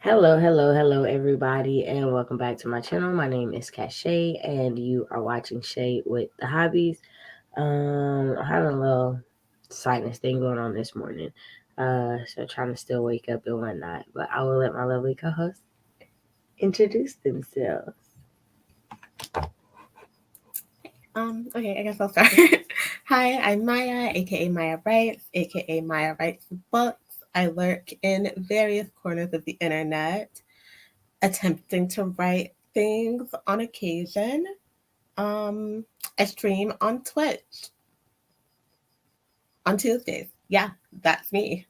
Hello, everybody, and welcome back to my channel. My name is Shay, and you are watching Shay with the Hobbies. I'm having a little sinus thing going on this morning, so trying to still wake up and whatnot. But I will let my lovely co-hosts introduce themselves. Okay, I guess I'll start. Hi, I'm Maya, aka Maya Writes, aka Maya Writes Books. I lurk in various corners of the internet, attempting to write things on occasion. I stream on Twitch on Tuesdays. Yeah, that's me.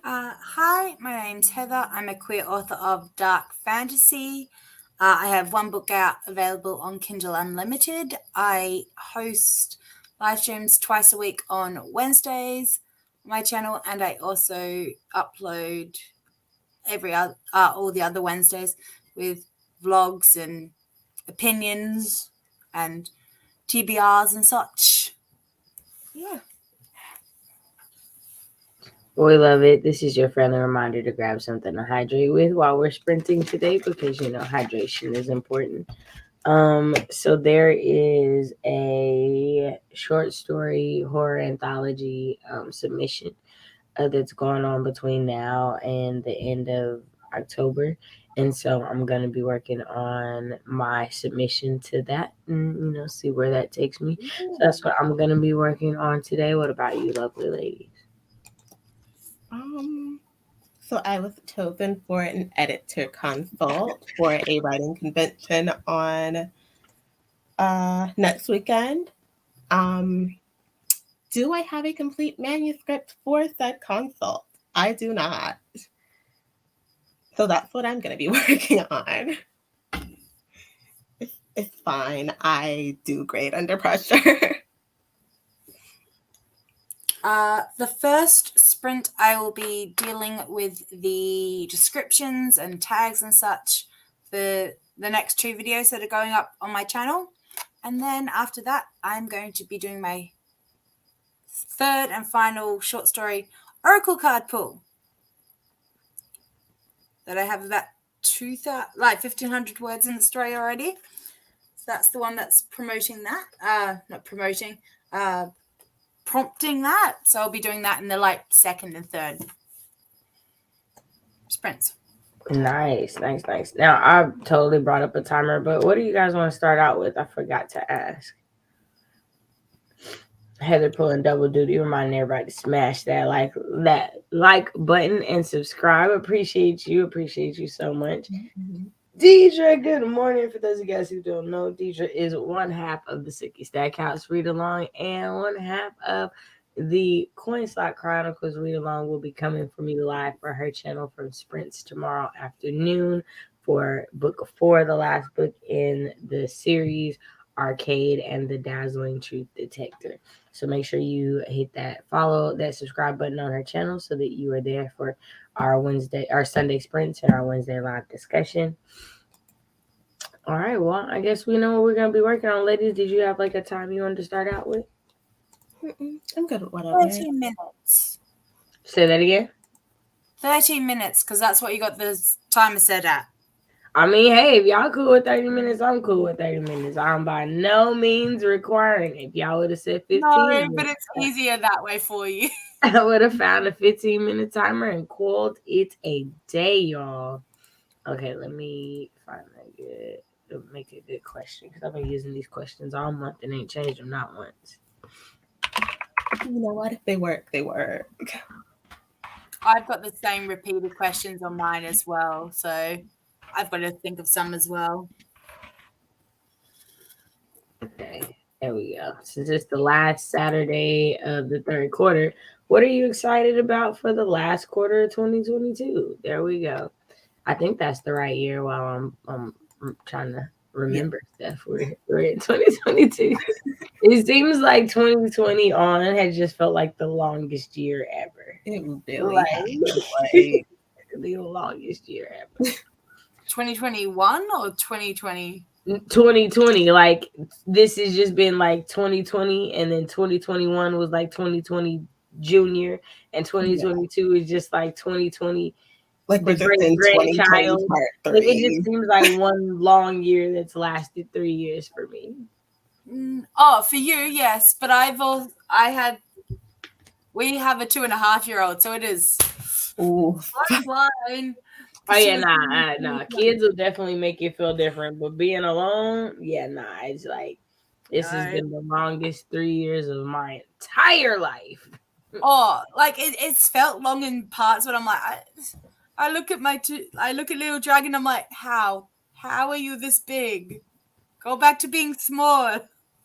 Hi, my name's Heather. I'm a queer author of dark fantasy. I have one book out available on Kindle Unlimited. I host live streams twice a week on Wednesdays on my channel, and I also upload all the other Wednesdays with vlogs and opinions and TBRs and such. Yeah. We love it. This is your friendly reminder to grab something to hydrate with while we're sprinting today, because hydration is important. So there is a short story horror anthology submission that's going on between now and the end of October. And so I'm going to be working on my submission to that and, see where that takes me. So that's what I'm going to be working on today. What about you, lovely ladies? So I was chosen for an editor consult for a writing convention on next weekend. Do I have a complete manuscript for said consult? I do not. So that's what I'm going to be working on. It's fine. I do great under pressure. The first sprint, I will be dealing with the descriptions and tags and such for the next 2 videos that are going up on my channel. And then after that, I'm going to be doing my third and final short story oracle card pull that I have about 1,500 words in the story already. So that's the one that's promoting that. Prompting that. So I'll be doing that in the second and third sprints. Nice. Now, I totally brought up a timer, but what do you guys want to start out with? I forgot to ask. Heather pulling double duty, reminding everybody to smash that like button and subscribe. Appreciate you so much. Mm-hmm. Deidre, good morning. For those of you guys who don't know, Deidre is one half of the Sicky Stack House read along, and one half of the Coin Slot Chronicles read along will be coming from you live for her channel from sprints tomorrow afternoon for book 4, the last book in the series, Arcade and the Dazzling Truth Detector. So make sure you hit that follow, that subscribe button on her channel so that you are there for our Sunday sprints and our Wednesday live discussion. All right, well, I guess we know what we're going to be working on. Ladies, did you have a time you wanted to start out with? I'm good with whatever. 13 minutes. Say that again? 13 minutes, because that's what you got the timer set at. I mean, hey, if y'all cool with 30 minutes, I'm cool with 30 minutes. I'm by no means requiring it. If y'all would have said 15 No, but it's easier that way for you. I would have found a 15-minute timer and called it a day, y'all. Okay, let me find that good. Make a good question, because I've been using these questions all month and ain't changed them not once. You know what? If they work, they work. I've got the same repeated questions on mine as well, so I've got to think of some as well. Okay, there we go. Since it's the last Saturday of the third quarter, what are you excited about for the last quarter of 2022? There we go. I think that's the right year while I'm trying to remember stuff. We're in 2022. It seems like 2020 on has just felt like the longest year ever. It really the longest year ever. 2021 or 2020? 2020, like this has just been like 2020, and then 2021 was like 2020 junior, and 2022 is just like 2020. Like The we're just in great 2020 grandchild. part Like, it 3. just seems like one long year that's lasted 3 years for me. Oh, for you, yes, but we have a 2.5-year-old, so it is. Ooh. Fine. Oh yeah, nah. Kids will definitely make you feel different, but being alone, yeah, nah. It's like this has been the longest 3 years of my entire life. Oh, like it's felt long in parts, but I'm like, I look at little dragon. I'm like, how are you this big? Go back to being small.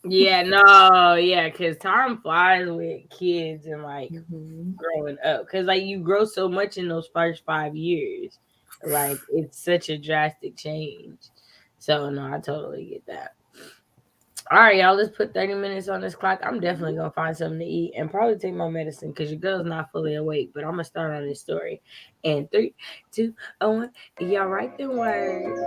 Yeah, no, yeah, because time flies with kids and like Mm-hmm. growing up, because like you grow so much in those first 5 years, like it's such a drastic change. So no, I totally get that. All right, y'all, let's put 30 minutes on this clock. I'm definitely gonna find something to eat and probably take my medicine because your girl's not fully awake. But I'm gonna start on this story. And 3, 2, 1. Y'all write them words.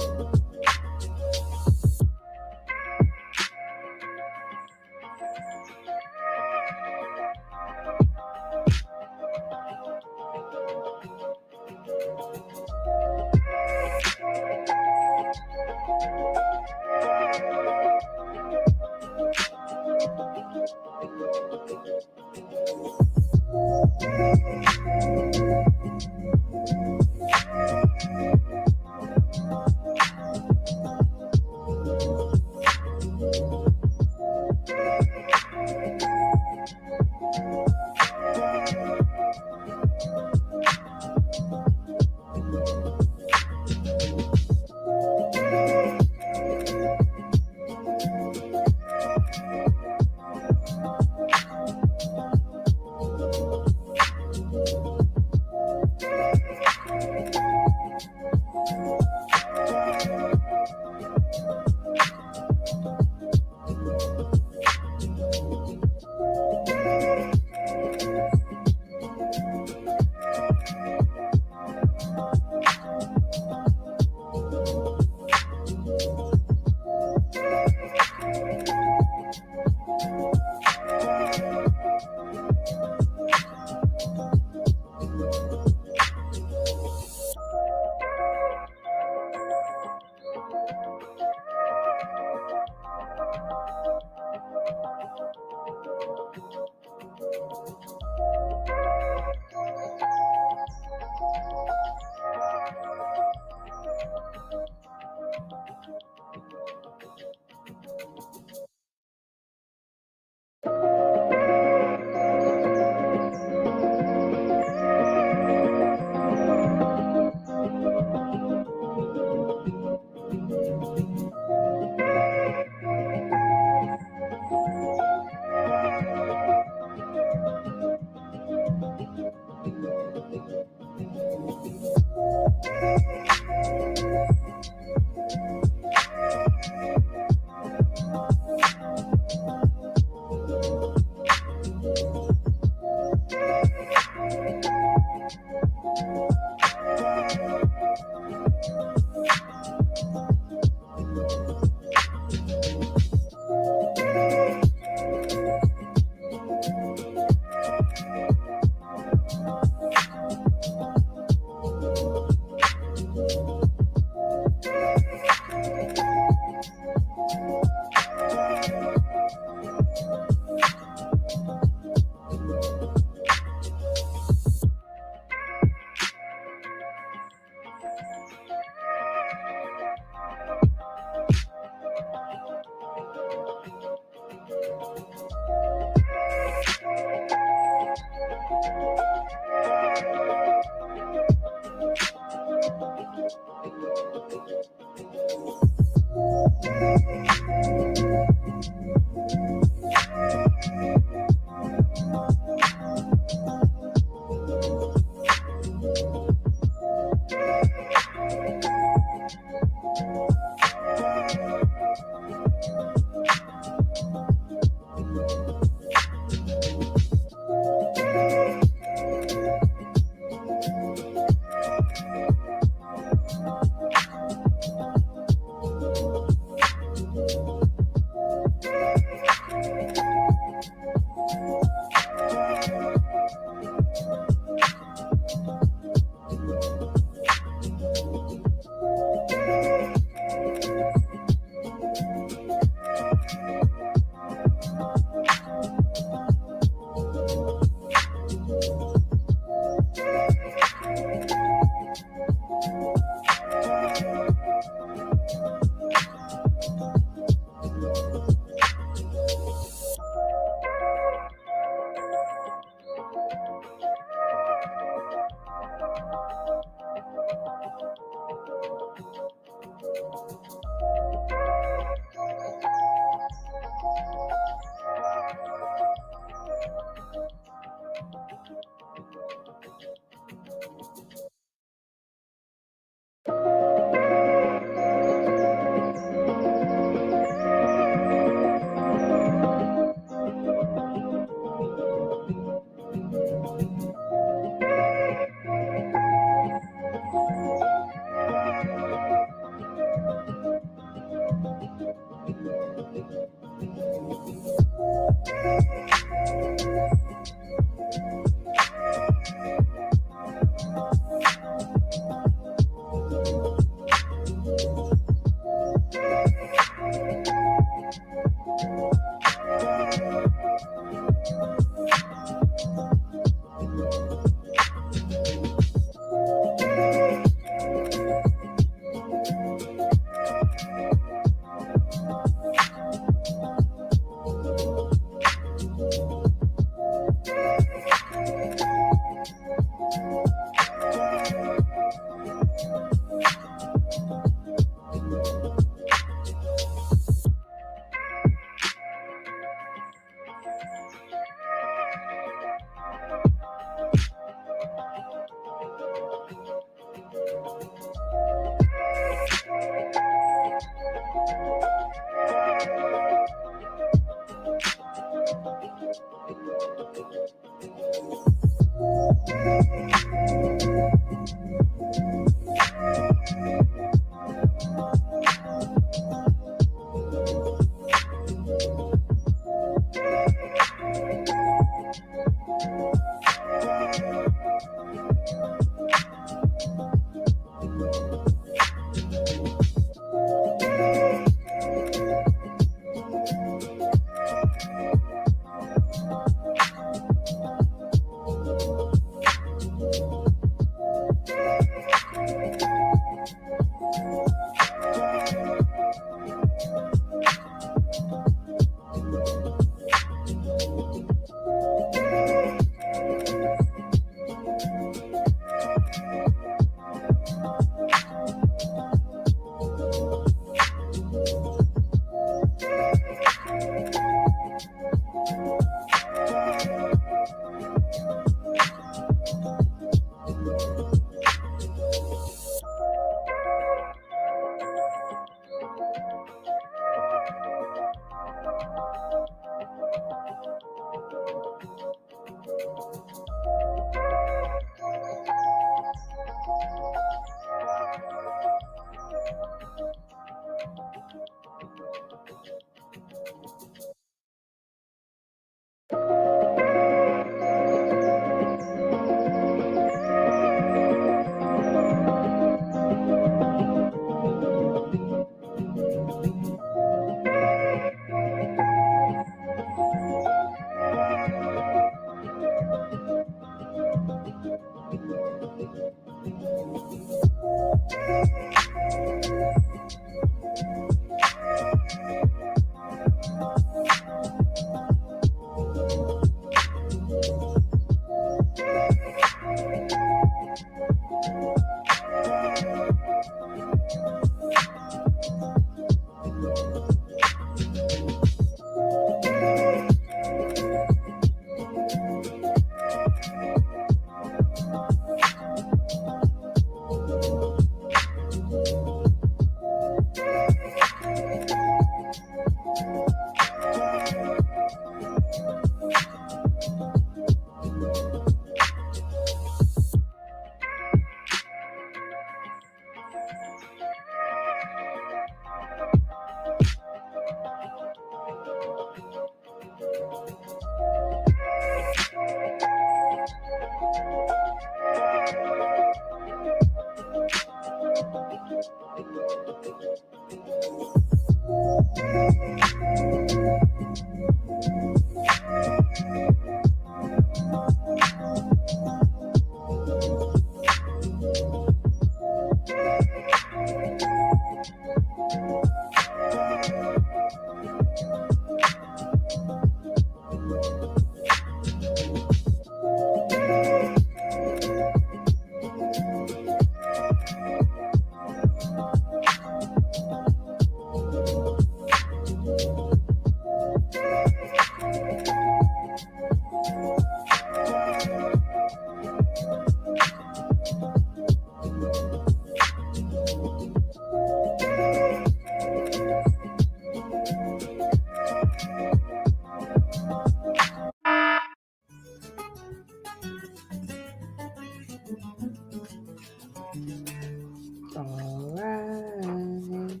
All right.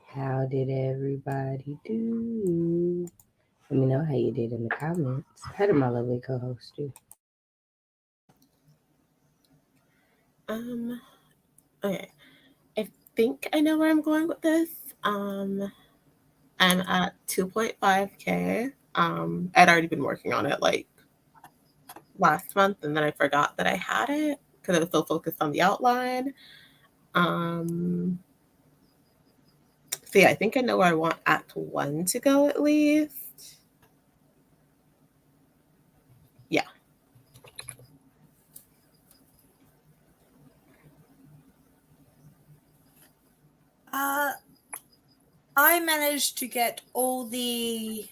How did everybody do? Let me know how you did in the comments. How did my lovely co-host do? Okay. I think I know where I'm going with this. I'm at 2.5K. I'd already been working on it like last month, and then I forgot that I had it because I was so focused on the outline. So yeah, I think I know where I want Act 1 to go at least. Yeah. I managed to get all the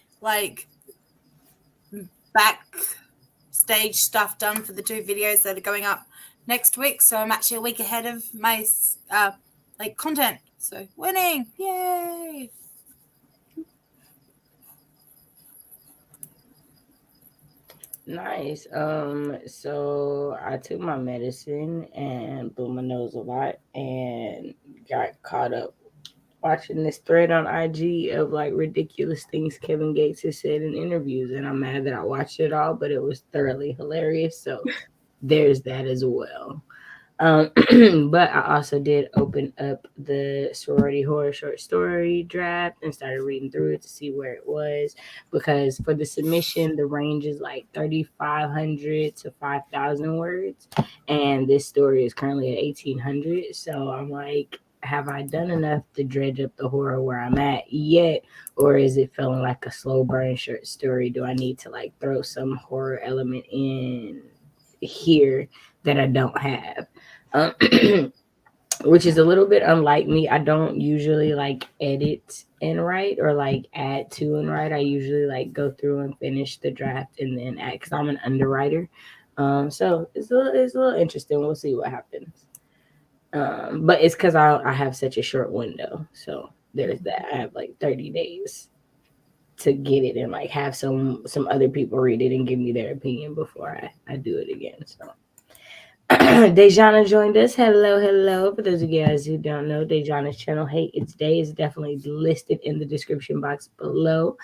backstage stuff done for the 2 videos that are going up next week. So I'm actually a week ahead of my content. So winning, yay! Nice. So I took my medicine and blew my nose a lot and got caught up watching this thread on IG of like ridiculous things Kevin Gates has said in interviews, and I'm mad that I watched it all, but it was thoroughly hilarious. So there's that as well. But I also did open up the sorority horror short story draft and started reading through it to see where it was, because for the submission the range is like 3,500 to 5,000 words, and this story is currently at 1,800. So I'm like, have I done enough to dredge up the horror where I'm at yet, or is it feeling like a slow burn short story? Do I need to like throw some horror element in here that I don't have? which is a little bit unlike me. I don't usually like edit and write or like add to and write. I usually like go through and finish the draft and then add because I'm an underwriter. So it's a little interesting. We'll see what happens. But it's because I have such a short window. So there's that. I have like 30 days to get it and like have some other people read it and give me their opinion before I do it again. So Dejana joined us. Hello, hello. For those of you guys who don't know, Dejana's channel, Hey It's Day, is definitely listed in the description box below.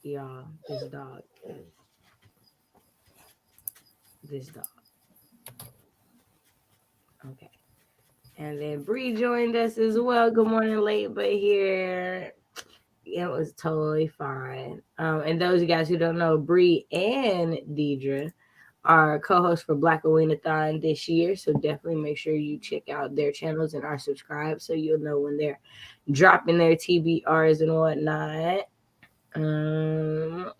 Y'all, this dog. Okay. And then Bree joined us as well. Good morning, late but here. It was totally fine. And those of you guys who don't know, Bree and Deidre are co-hosts for Black Aweenathon this year. So definitely make sure you check out their channels and are subscribed so you'll know when they're dropping their TBRs and whatnot.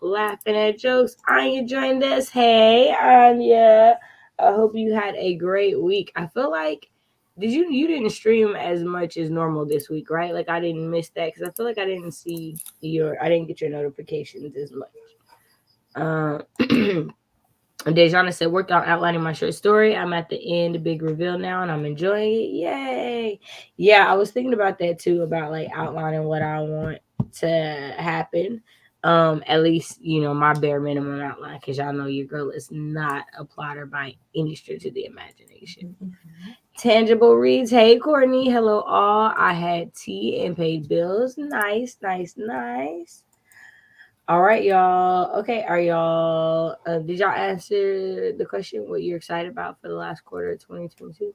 Laughing at jokes. Anya joined us. Hey, Anya. I hope you had a great week. I feel like you didn't stream as much as normal this week, right? Like I didn't miss that because I feel like I didn't get your notifications as much. Dejana said, worked on outlining my short story. I'm at the end, big reveal now, and I'm enjoying it. Yay. Yeah, I was thinking about that too, about like outlining what I want to happen. At least, my bare minimum outline, because y'all know your girl is not a plotter by any stretch of the imagination. Mm-hmm. Tangible reads, hey Courtney, hello all. I had tea and paid bills. Nice. All right, y'all. Okay, are y'all? Did y'all answer the question? What you're excited about for the last quarter of 2022?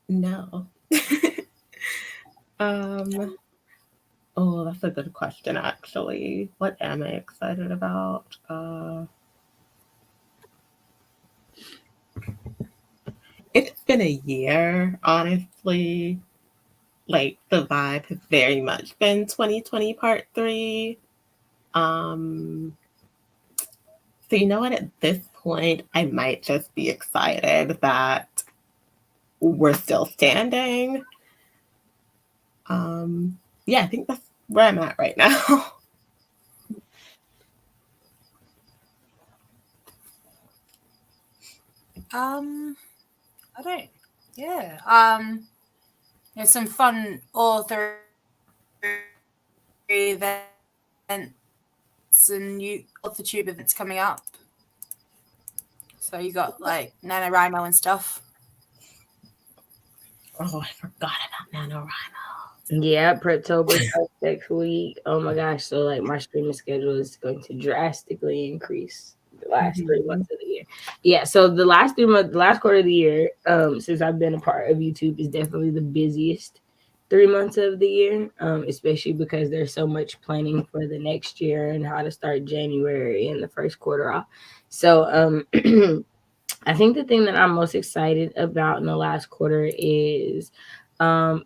No. Oh, that's a good question. Actually, what am I excited about? It's been a year, honestly. Like the vibe has very much been 2020 Part 3. So you know what? At this point, I might just be excited that we're still standing. Yeah, I think that's where I'm at right now. I don't. Yeah. There's some fun author events and new AuthorTube events coming up. So you got like NaNoWriMo and stuff. Oh, I forgot about NaNoWriMo. Yeah, Preptober next week. Oh my gosh. So like my streaming schedule is going to drastically increase the last 3 months of the year. Yeah, so the last quarter of the year, since I've been a part of YouTube, is definitely the busiest 3 months of the year. Especially because there's so much planning for the next year and how to start January and the first quarter off. So I think the thing that I'm most excited about in the last quarter is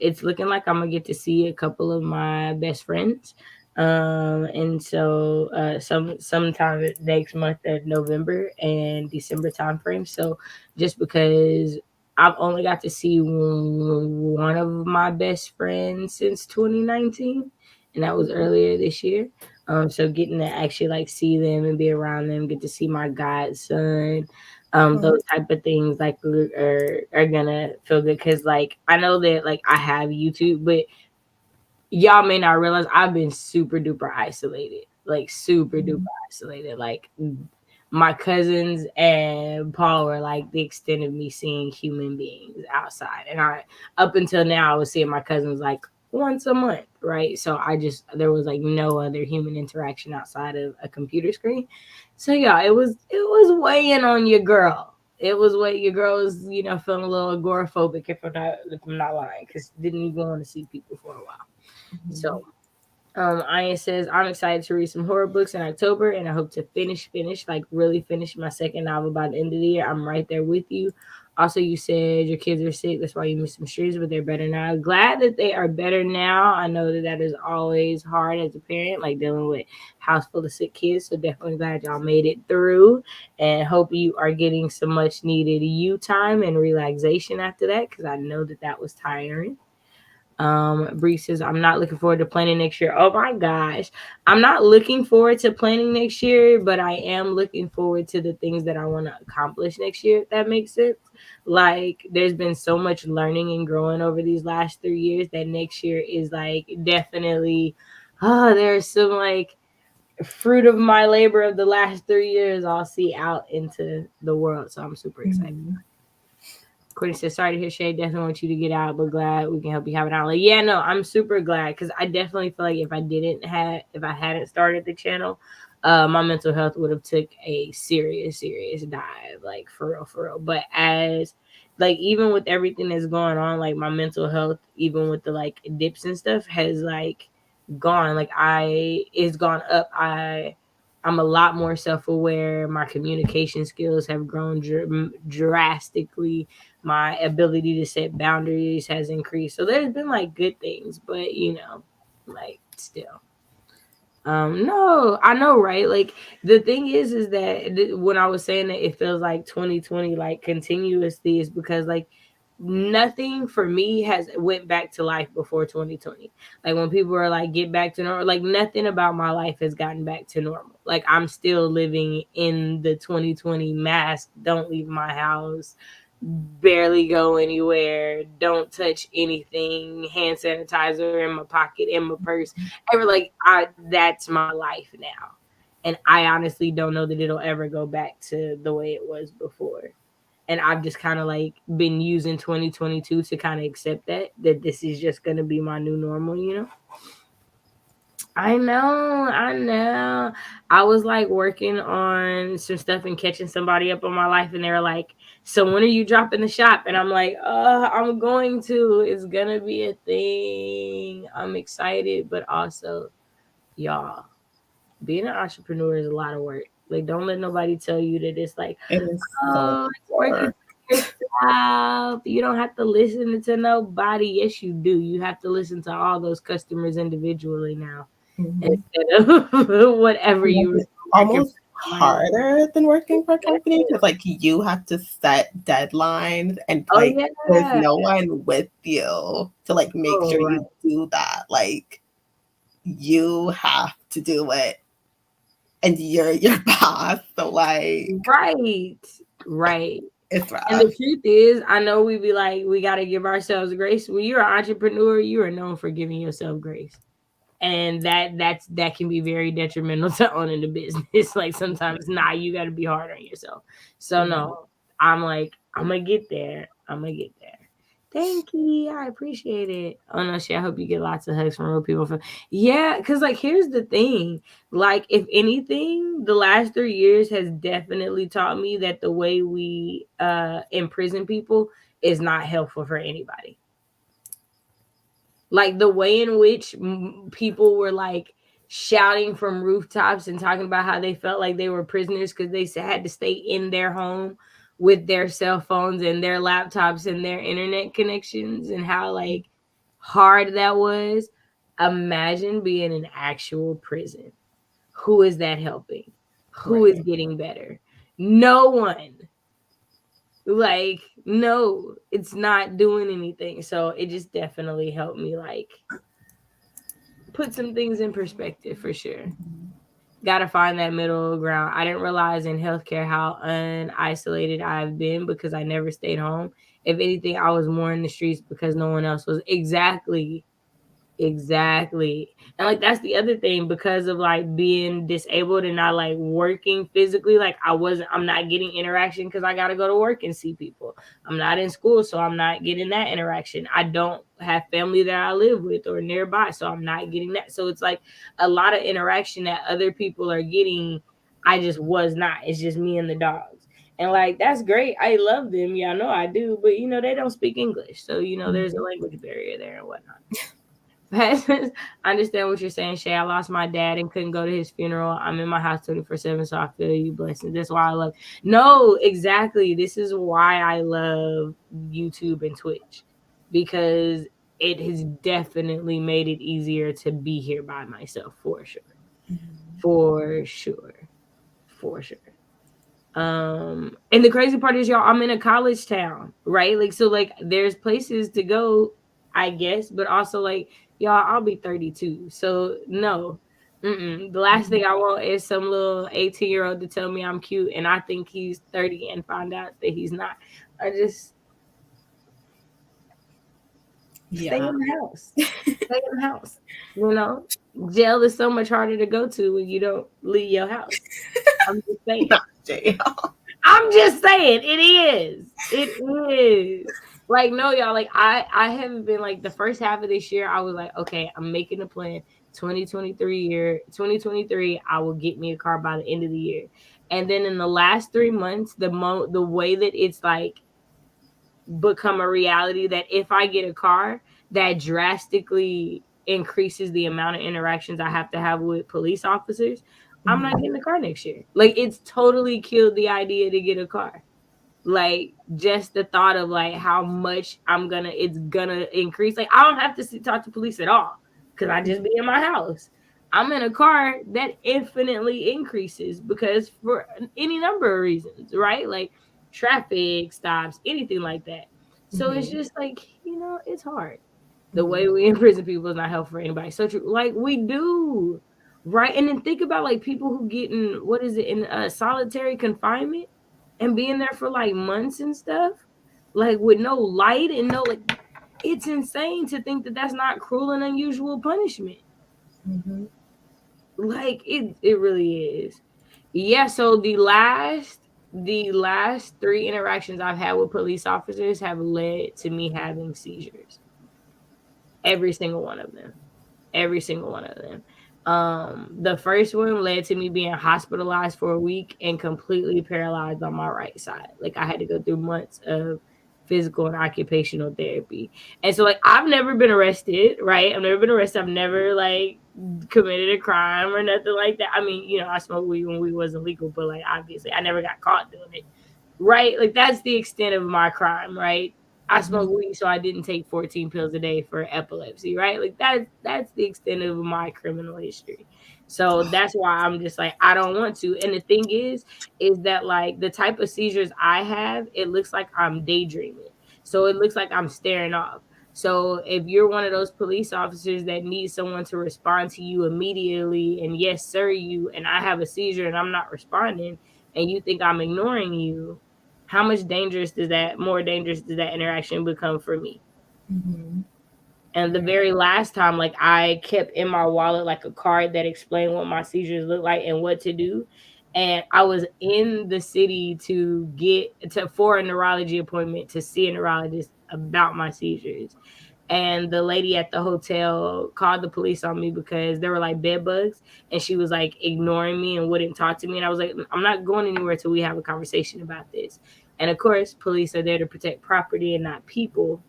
it's looking like I'm gonna get to see a couple of my best friends. And so sometime next month of November and December timeframe. So just because I've only got to see one of my best friends since 2019, and that was earlier this year. So getting to actually like see them and be around them, get to see my godson, those type of things like are gonna feel good because like I know that like I have YouTube, but y'all may not realize I've been super duper isolated, like super duper isolated. Like my cousins and Paul were like the extent of me seeing human beings outside, and I up until now I was seeing my cousins like once a month, right? So there was like no other human interaction outside of a computer screen. So yeah, it was weighing on your girl. It was what your girl was, feeling a little agoraphobic if I'm not lying, because didn't even want to see people for a while. So Ian says, I'm excited to read some horror books in October, and I hope to like really finish my second novel by the end of the year. I'm right there with you. Also, you said your kids are sick. That's why you missed some streams, but they're better now. Glad that they are better now. I know that that is always hard as a parent, like dealing with house full of sick kids. So definitely glad y'all made it through, and hope you are getting some much needed you time and relaxation after that, because I know that that was tiring. Bree says, I'm not looking forward to planning next year. Oh my gosh. I'm not looking forward to planning next year, but I am looking forward to the things that I want to accomplish next year, if that makes sense. Like, there's been so much learning and growing over these last 3 years that next year is like definitely, there's some like fruit of my labor of the last 3 years I'll see out into the world. So I'm super excited. Mhm. Courtney says, sorry to hear Shay. Definitely want you to get out, but glad we can help you have it out. Like, yeah, no, I'm super glad, because I definitely feel like if I hadn't started the channel, my mental health would have took a serious dive, like for real. But as like, even with everything that's going on, like my mental health, even with the like dips and stuff, has like gone. Like it's gone up. I'm a lot more self-aware. My communication skills have grown drastically. My ability to set boundaries has increased. So there's been like good things, but like still. No, I know, right? Like the thing is that when I was saying that it feels like 2020 like continuously, is because like nothing for me has went back to life before 2020. Like when people are like get back to normal, like nothing about my life has gotten back to normal. Like I'm still living in the 2020 mask, don't leave my house, barely go anywhere, don't touch anything, hand sanitizer in my pocket, in my purse. Ever like that's my life now. And I honestly don't know that it'll ever go back to the way it was before. And I've just kind of like been using 2022 to kind of accept that this is just gonna be my new normal. I know. I was like working on some stuff and catching somebody up on my life, and they were like, so when are you dropping the shop? And I'm like, I'm going to. It's gonna be a thing. I'm excited, but also, y'all, being an entrepreneur is a lot of work. Like, don't let nobody tell you that it's like, It is so oh, it's working for yourself. You don't have to listen to nobody. Yes, you do. You have to listen to all those customers individually now, instead of whatever you were almost harder than working for a company, because like you have to set deadlines and like there's no one with you to like make sure you do that. Like you have to do it, and you're your boss. So like right. It's rough. And the truth is, I know we be like, we got to give ourselves grace. When you're an entrepreneur, you are known for giving yourself grace. And that can be very detrimental to owning the business. Like sometimes, you got to be hard on yourself. So no, I'm like, I'm gonna get there. Thank you. I appreciate it. Oh no, shit. I hope you get lots of hugs from real people. Yeah, because like here's the thing. Like, if anything, the last 3 years has definitely taught me that the way we imprison people is not helpful for anybody. Like the way in which people were like shouting from rooftops and talking about how they felt like they were prisoners because they had to stay in their home with their cell phones and their laptops and their internet connections, and how like hard that was. Imagine being in actual prison. Who is that helping? Who is getting better? No one. Like, no, it's not doing anything. So it just definitely helped me like put some things in perspective for sure. Gotta find that middle ground. I didn't realize in healthcare how unisolated I've been because I never stayed home. If anything, I was more in the streets because no one else was. Exactly. And like that's the other thing, because of like being disabled and not like working physically, like I'm not getting interaction because I gotta go to work and see people. I'm not in school, so I'm not getting that interaction. I don't have family that I live with or nearby, so I'm not getting that. So it's like a lot of interaction that other people are getting, I just was not. It's just me and the dogs. And like that's great. I love them. Yeah, I know I do, but they don't speak English. So there's a language barrier there and whatnot. I understand what you're saying, Shay. I lost my dad and couldn't go to his funeral. I'm in my house 24/7, so I feel you. Blessings. That's why I love. No, exactly. This is why I love YouTube and Twitch, because it has definitely made it easier to be here by myself, for sure, for sure, for sure. And the crazy part is, y'all, I'm in a college town, right? Like, so like there's places to go, I guess, but also like, y'all, I'll be 32. So no. The last thing I want is some little 18-year-old to tell me I'm cute and I think he's 30 and find out that he's not. I just stay in the house. Stay in the house. You know? Jail is so much harder to go to when you don't leave your house. I'm just saying. Not jail. I'm just saying, it is. It is. Like, no, y'all, like I haven't been like the first half of this year, I was like, okay, I'm making a plan. 2023, I will get me a car by the end of the year. And then in the last 3 months, the way that it's like become a reality that if I get a car, that drastically increases the amount of interactions I have to have with police officers. I'm not getting a car next year. Like, it's totally killed the idea to get a car. Like, just the thought of like how much it's gonna increase. Like, I don't have to talk to police at all because I just be in my house. I'm in a car that infinitely increases because for any number of reasons, right? Like traffic stops, anything like that. So it's just like, it's hard. The way we imprison people is not helpful for anybody. So true. Like, we do. Right. And then think about like people who get in solitary confinement and being there for like months and stuff, like with no light and no, like, it's insane to think that that's not cruel and unusual punishment. Like, it really is. Yeah. So the last 3 interactions I've had with police officers have led to me having seizures. Every single one of them. The first one led to me being hospitalized for a week and completely paralyzed on my right side. Like, I had to go through months of physical and occupational therapy. And so, like, I've never been arrested, right? I've never like committed a crime or nothing like that. I mean, I smoked weed when weed wasn't legal, but like, obviously I never got caught doing it, right? Like, that's the extent of my crime, right? I smoke weed, so I didn't take 14 pills a day for epilepsy, right? Like, that's the extent of my criminal history. So that's why I'm just like, I don't want to. And the thing is that like the type of seizures I have, it looks like I'm daydreaming. So it looks like I'm staring off. So if you're one of those police officers that need someone to respond to you immediately and yes, sir, you, and I have a seizure and I'm not responding and you think I'm ignoring you, how much more dangerous does that interaction become for me? And the very last time, like, I kept in my wallet like a card that explained what my seizures look like and what to do. And I was in the city for a neurology appointment to see a neurologist about my seizures. And the lady at the hotel called the police on me because there were like bed bugs and she was like ignoring me and wouldn't talk to me. And I was like, I'm not going anywhere till we have a conversation about this. And of course, police are there to protect property and not people.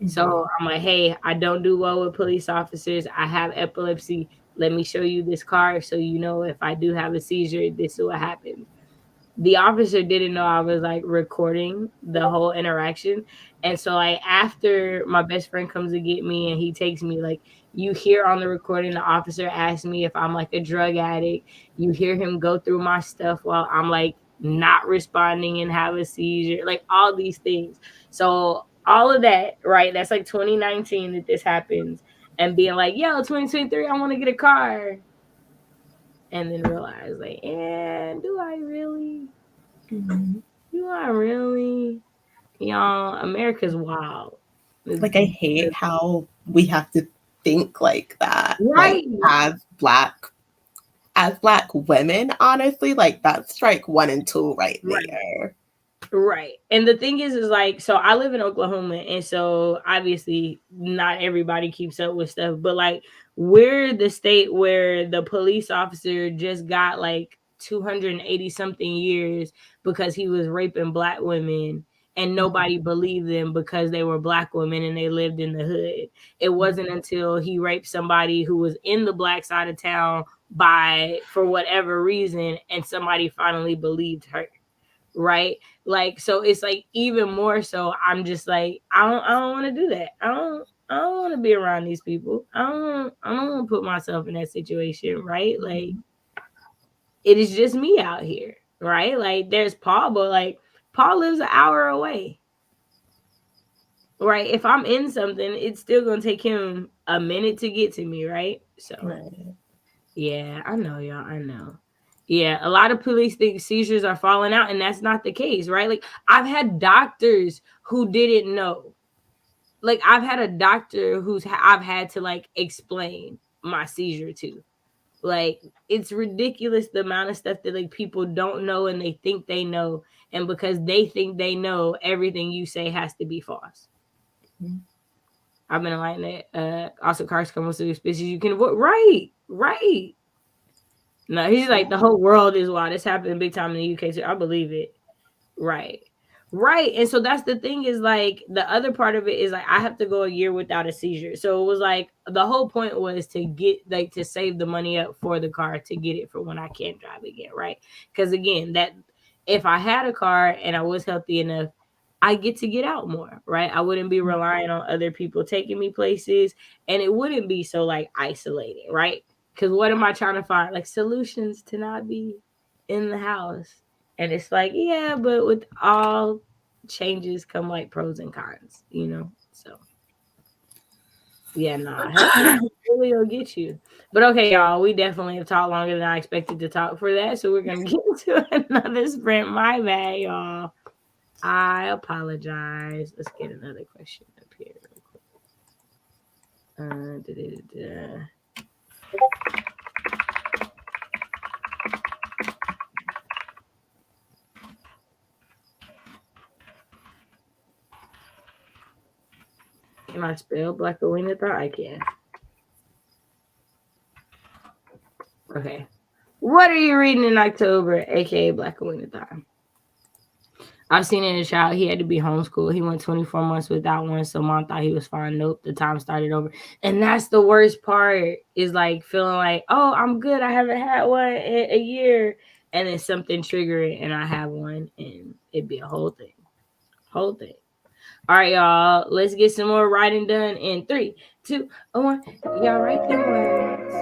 So I'm like, hey, I don't do well with police officers. I have epilepsy. Let me show you this card so you know if I do have a seizure, this is what happens. The officer didn't know I was like recording the whole interaction. And so like after my best friend comes to get me and he takes me, like, you hear on the recording, the officer asks me if I'm like a drug addict. You hear him go through my stuff while I'm like not responding and have a seizure, like all these things. So all of that, right? That's like 2019 that this happens and being like, yo, 2023, I want to get a car. And then realize, like, do I really? Do I really? Y'all, America's wild. Like, I hate how we have to think like that. Right. Like, as black women, honestly, like, that's strike 1 and 2 right there. Right. And the thing is like, so I live in Oklahoma, and so obviously not everybody keeps up with stuff, but like, we're the state where the police officer just got like 280 something years because he was raping black women. and nobody believed them because they were Black women and they lived in the hood. It wasn't until he raped somebody who was in the Black side of town for whatever reason, and somebody finally believed her. Right? Like, so it's like even more so, I'm just like, I don't want to do that. I don't want to be around these people. I don't want to put myself in that situation, right? Like, it is just me out here, right? Like, there's Paul, but like Paul lives an hour away. Right? If I'm in something, it's still gonna take him a minute to get to me, right? So yeah, I know, y'all. I know. Yeah, a lot of police think seizures are falling out, and that's not the case, right? Like, I've had doctors who didn't know. Like, I've had a doctor I've had to like explain my seizure to. Like, it's ridiculous the amount of stuff that like people don't know and they think they know, and because they think they know, everything you say has to be false. I've been enlightened that also cars come with species you can avoid. Right. No, he's like, the whole world is wild. It's happening big time in the UK, so I believe it. Right. And so that's the thing, is like, the other part of it is like, I have to go a year without a seizure. So it was like, the whole point was to get like to save the money up for the car to get it for when I can't drive again. Right. Because again, that if I had a car and I was healthy enough, I get to get out more, right? I wouldn't be relying on other people taking me places, and it wouldn't be so like isolated, right? Because what am I trying to find? Like, solutions to not be in the house. And it's like, yeah, but with all changes come like pros and cons, you know? So yeah, really will get you. But okay, y'all, we definitely have talked longer than I expected to talk for that. So we're gonna get into another sprint. My bad, y'all. I apologize. Let's get another question up here real quick. Can I spell Black Awinatha? I can. Okay. What are you reading in October, aka Black Awinatha? I've seen it in a child. He had to be homeschooled. He went 24 months without one. So mom thought he was fine. Nope. The time started over. And that's the worst part, is like feeling like, oh, I'm good. I haven't had one in a year. And then something trigger it and I have one, and it'd be a whole thing. All right, y'all. Let's get some more writing done in 3, 2, 1. Y'all write them words.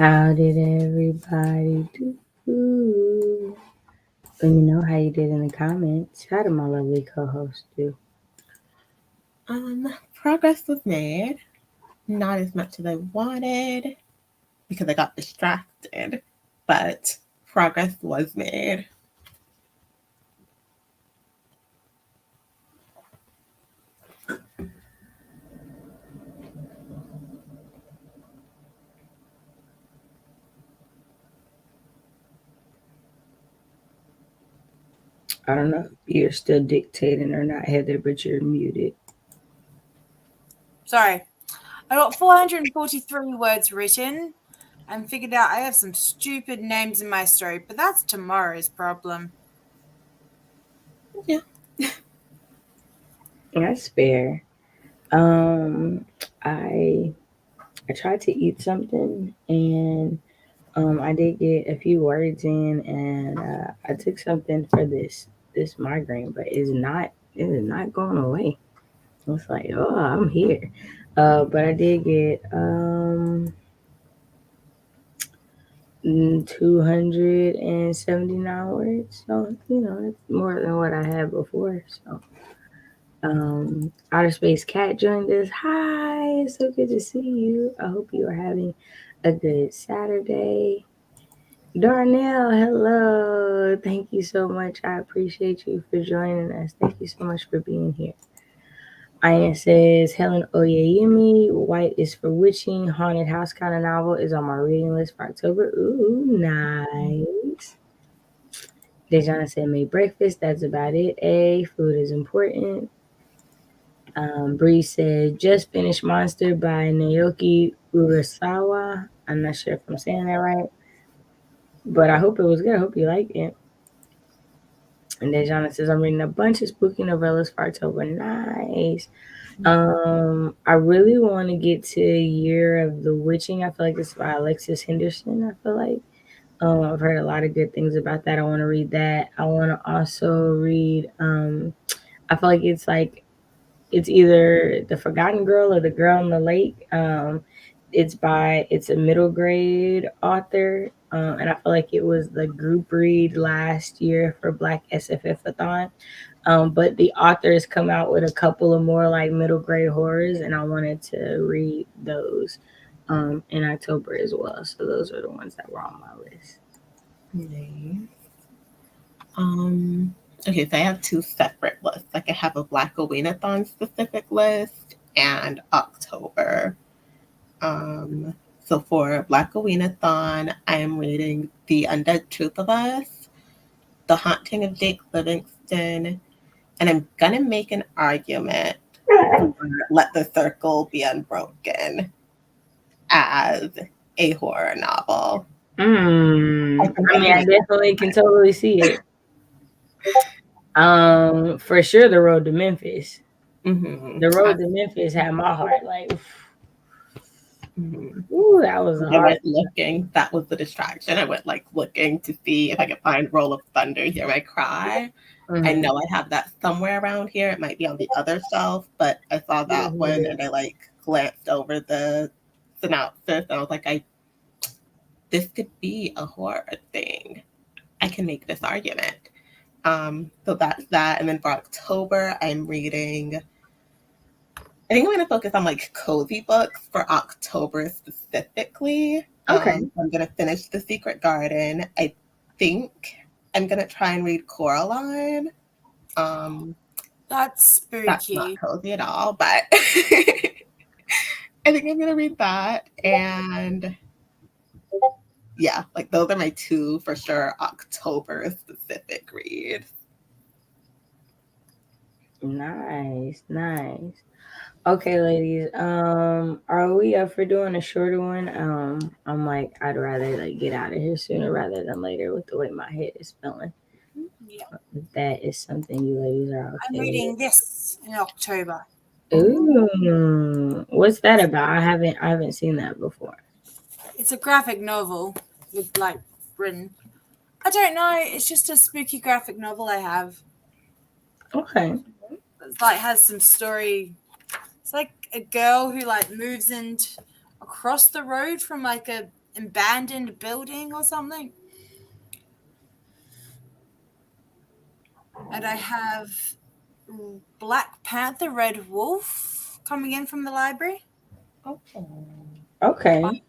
How did everybody do? Let me know how you did in the comments. How did my lovely co-host do? Progress was made. Not as much as I wanted because I got distracted, but progress was made. I don't know if you're still dictating or not, Heather, but you're muted. Sorry. I got 443 words written and figured out I have some stupid names in my story, but that's tomorrow's problem. Yeah. That's fair. I tried to eat something and I did get a few words in, and I took something for this migraine, but it is not going away. It's like, oh, I'm here. But I did get 279 words, so it's more than what I had before. So Outer Space Cat joined us. Hi, it's so good to see you. I hope you are having a good Saturday. Darnell, hello. Thank you so much. I appreciate you for joining us. Thank you so much for being here. Ian says, Helen Oyeyemi, White is for Witching, Haunted House kind of novel is on my reading list for October. Ooh, nice. Dejana said, made breakfast. That's about it. Food is important. Bree said, just finished Monster by Naoki Urasawa. I'm not sure if I'm saying that right, but I hope it was good. I hope you liked it. And then Jana says, I'm reading a bunch of spooky novellas for October. Nice. I really want to get to Year of the Witching. I feel like it's by Alexis Henderson. I feel like I've heard a lot of good things about that. I want to read that. I want to also read. I feel like it's either The Forgotten Girl or The Girl in the Lake. It's a middle grade author, and I feel like it was the group read last year for Black SFF-a-thon. But the author has come out with a couple of more like middle grade horrors, and I wanted to read those in October as well. So those are the ones that were on my list. Nice. Okay, so I have two separate lists. Like I have a Black Aweenathon specific list and October. So for Black Aweenathon, I am reading The Undead Truth of Us, The Haunting of Jake Livingston, and I'm gonna make an argument for Let the Circle Be Unbroken as a horror novel. I definitely can totally see it. For sure, The Road to Memphis. Mm-hmm. The Road to Memphis had my heart like. Mm-hmm. Ooh, that was I went looking. That was the distraction. I went like looking to see if I could find Roll of Thunder, Hear My Cry. Mm-hmm. I know I have that somewhere around here. It might be on the other shelf, but I saw that one and I like glanced over the synopsis and I was like, this could be a horror thing. I can make this argument. So that's that. And then for October, I'm reading. I think I'm going to focus on like cozy books for October specifically. Okay. I'm going to finish The Secret Garden. I think I'm going to try and read Coraline. That's spooky. That's not cozy at all, but I think I'm going to read that. And yeah, like those are my two for sure October specific reads. Nice. Okay, ladies. Are we up for doing a shorter one? I'm like, I'd rather like get out of here sooner rather than later with the way my head is feeling. Yeah. If that is something you ladies are okay I'm reading this in October. Ooh, what's that about? I haven't seen that before. It's a graphic novel with like written. I don't know. It's just a spooky graphic novel I have. Okay. It's like has some story. It's like a girl who like moves across the road from like a abandoned building or something. And I have Black Panther Red Wolf coming in from the library. Oh. Okay.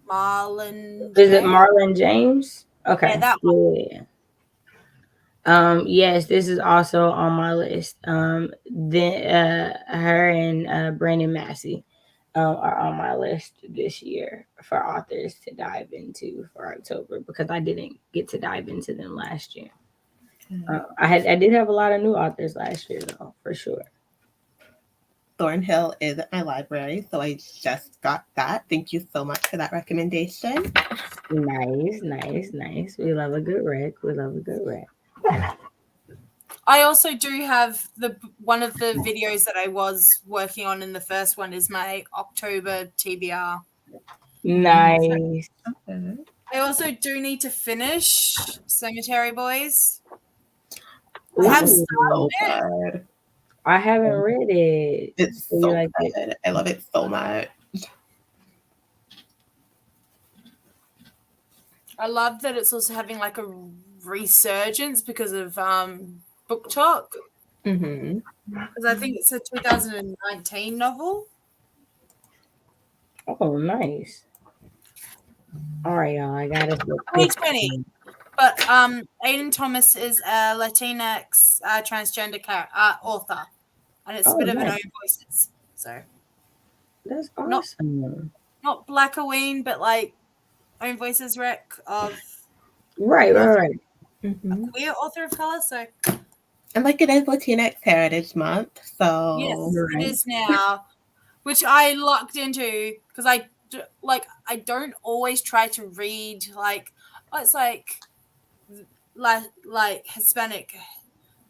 Marlon. Is it Marlon James? Okay. Yeah, that one. Yeah. Yes, this is also on my list. Then her and Brandon Massey are on my list this year for authors to dive into for October because I didn't get to dive into them last year. I did have a lot of new authors last year though, for sure. Thornhill is at my library, so I just got that. Thank you so much for that recommendation. Nice. We love a good rec. I also do have one of the videos that I was working on in the first one is my October TBR. Nice. Okay. I also do need to finish Cemetery Boys. Ooh, I have So started it. good. I haven't read it. It's Do you so like good. it? I love it so much. I love that it's also having like a resurgence because of Book Talk. Mm-hmm. Because I think it's a 2019 novel. Oh, nice. All right, y'all. I got it. 2020. But Aiden Thomas is a Latinx transgender author. And it's a bit of an nice. own voices. So That's awesome. not Black Halloween, but like own voices rec of Right. Mm-hmm. a queer author of color. So And like it is Latinx Heritage Month, so yes, Right. it is now, which I locked into because I don't always try to read like it's like Hispanic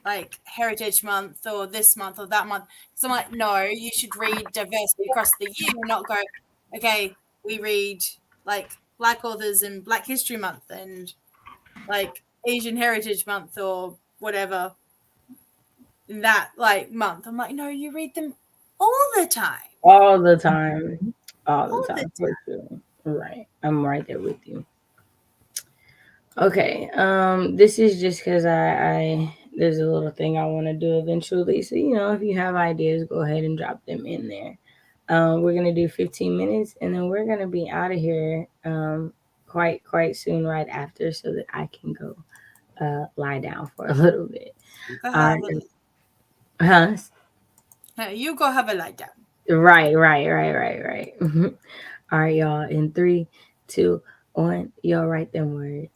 like Heritage Month or this month or that month. So I'm like, no, you should read diversity across the year and not go, okay, we read like Black authors in Black History Month and like Asian Heritage Month or whatever in that like month. I'm like, no, you read them all the time. All the time. All the time. For sure. Right. I'm right there with you. Okay. This is just because I there's a little thing I want to do eventually. So if you have ideas, go ahead and drop them in there. We're gonna do 15 minutes, and then we're gonna be out of here quite soon, right after, so that I can go lie down for a little bit. Go have Huh? you go have a lie down. Right. All right, y'all. In 3, 2, 1, y'all write them words.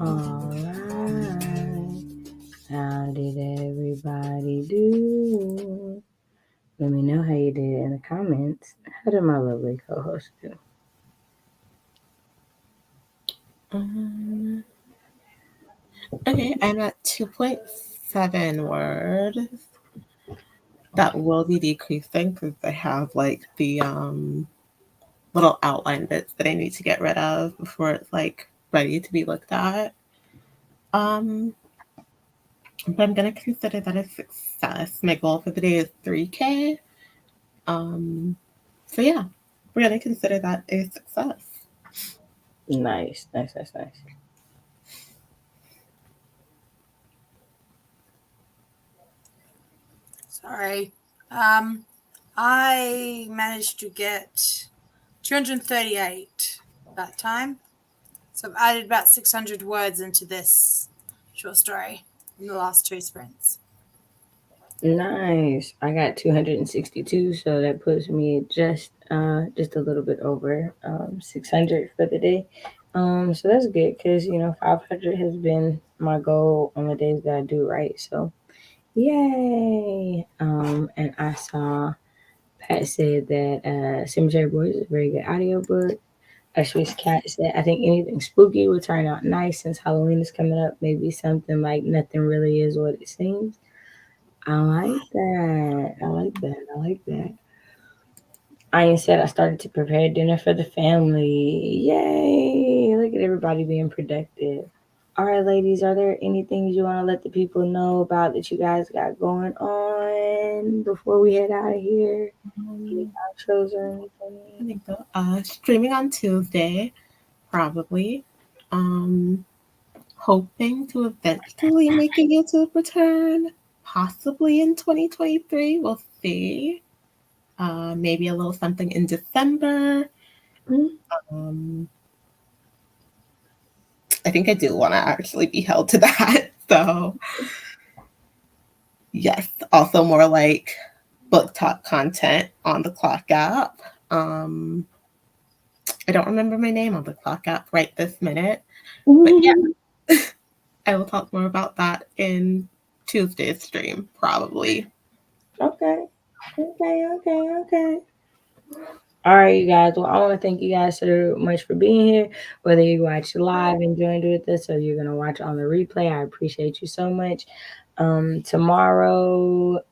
Alright. How did everybody do? Let me know how you did in the comments. How did my lovely co-host do? Okay, I'm at 2.7 words. That will be decreasing because I have like the little outline bits that I need to get rid of before it's like ready to be looked at. But I'm gonna consider that a success. My goal for the day is 3K. So yeah, we're gonna consider that a success. Nice. Sorry. I managed to get 238 that time. So I've added about 600 words into this short story in the last 2 sprints. Nice. I got 262, so that puts me just a little bit over 600 for the day. So that's good because 500 has been my goal on the days that I do right. So yay! And I saw Pat said that Cemetery Boys is a very good audiobook. Swiss Cat said, I think anything spooky will turn out nice since Halloween is coming up. Maybe something like Nothing Really Is What It Seems. I like that. I said I started to prepare dinner for the family. Yay! Look at everybody being productive. All right, ladies, are there any things you want to let the people know about that you guys got going on before we head out of here? Any shows or anything? I think so. Streaming on Tuesday, probably. Hoping to eventually make a YouTube return, possibly in 2023. We'll see. Maybe a little something in December. I think I do want to actually be held to that. So, yes. Also, more like book talk content on the Clock app. I don't remember my name on the Clock app right this minute. But yeah, I will talk more about that in Tuesday's stream, probably. Okay. All right, you guys. Well, I want to thank you guys so much for being here. Whether you watch live and joined with us or you're gonna watch on the replay, I appreciate you so much. Tomorrow,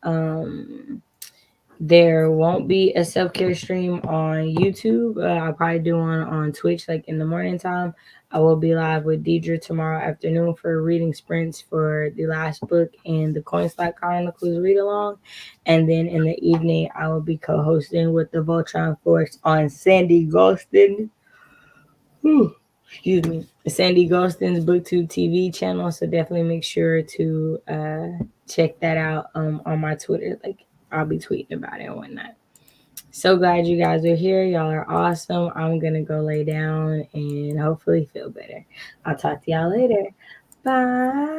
there won't be a self-care stream on YouTube. I'll probably do one on Twitch, like in the morning time. I will be live with Deidre tomorrow afternoon for reading sprints for the last book and the Coin Slot Chronicles read along. And then in the evening, I will be co-hosting with the Voltron Force on Sandy Golston. Excuse me. Sandy Golston's BookTube TV channel. So definitely make sure to check that out on my Twitter. Like I'll be tweeting about it and whatnot. So glad you guys are here. Y'all are awesome. I'm going to go lay down and hopefully feel better. I'll talk to y'all later. Bye.